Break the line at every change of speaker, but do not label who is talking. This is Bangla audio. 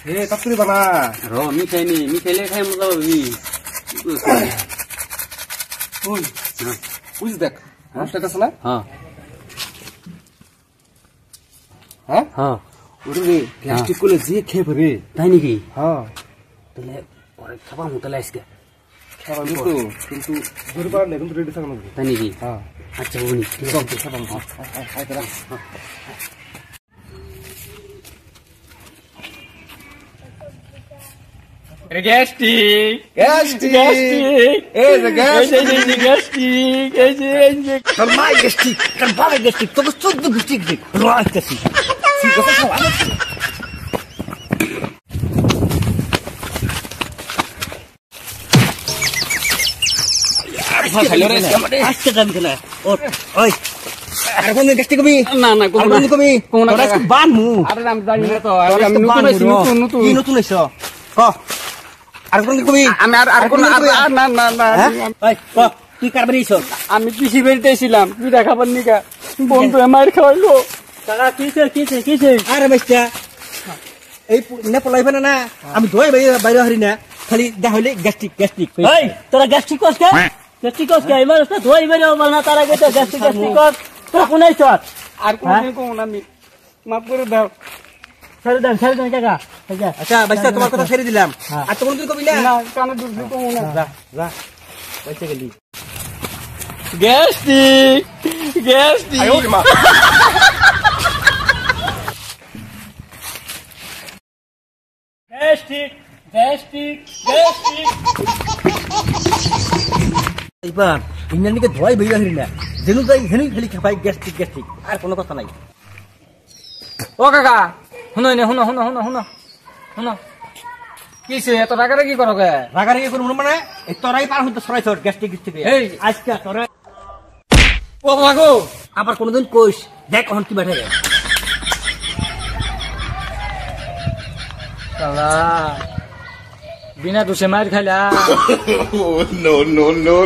এ তাড়াতাড়ি বানা
র মিঠাই নি মিঠাইলে খাই মজা পাবি
ওই বুঝ দেখ মাছটা আছে না
হ্যাঁ
হ্যাঁ
হ্যাঁ
ওরে রে গ্যাস্ট্রিক করলে যে খেয়ে পারে
তাই নাকি
হ্যাঁ
তাহলে পরে খাবা মোতালে আজকে
খাবার মতো কিন্তু ধরে পারলে কিন্তু রেডি থাকনো
তাই নাকি
হ্যাঁ
আচ্ছা বনি গ্যাস্ট্রিক
গ্যাস্ট্রিক এই যে
গ্যাস্ট্রিক এই যে
তোর মা গ্যাস্ট্রিক তোর বাবা গ্যাস্ট্রিক তোকে 14 গ্যাস্ট্রিক দিক রাইতেছি ঠিক আছে খাওয়া
আজকে দাম খেলা
ওই আর কোন গ্যাস্ট্রিক কবি
না না কোন
কবি
কোন
বানমু
আরে আমি জানি না তো আমি নতুন
কি নতুন এসো ক আর কোন কবি
আমি আর কোন না না না
ওই ক তুই কারবারি এসো
আমি কৃষি বেরিতে ছিলাম তুই দেখাবার নিকা বন্ধু আমার খাওয়াইলো কাকা কিছে
আরে বাচ্চা এই না পলাইবে না আমি ধোয় বাইরে হারি না খালি দেখাইলে গ্যাস্ট্রিক গ্যাস্ট্রিক
এই তোরা গ্যাস্ট্রিক কস কে গ্যাস্ট্রিক কস কে এবার তো ধোই বেরে বল না তার আগে তো গ্যাস্ট্রিক কস তোরা কোনাই চট
আর কোন আমি মাফ করে দাও
ছেড়ে দেন কাকা যা
আচ্ছা বাচ্চা তোমার কথা ছেড়ে দিলাম আর তোমার তুই কবি না
না কানে দুধ কোন না
যা যা বাচ্চা গেলি
গ্যাস্ট্রিক
আয় ওরে মা
গ্যাস্ট্রিক
এইবার ইন্ডিয়ানকে ধোয়াই বেরিয়ে হারি না যেন যাই হেনই খালি খাই গ্যাস্ট্রিক গ্যাস্ট্রিক আর কোনো কথা নাই
ও কাকা শুনো নে শুনো কিছে এত রাগারে কি করো গে
রাগারে কি করব মানে এই তোরাই পার হতে সরাই সর গ্যাস্ট্রিক গ্যাস্ট্রিক
এই
আজকে তোরা
ও বাগো
আবার কোনদিন কইস দেখ এখন কি बैठे
শালা বিনা দোষে মার খাইলা
no.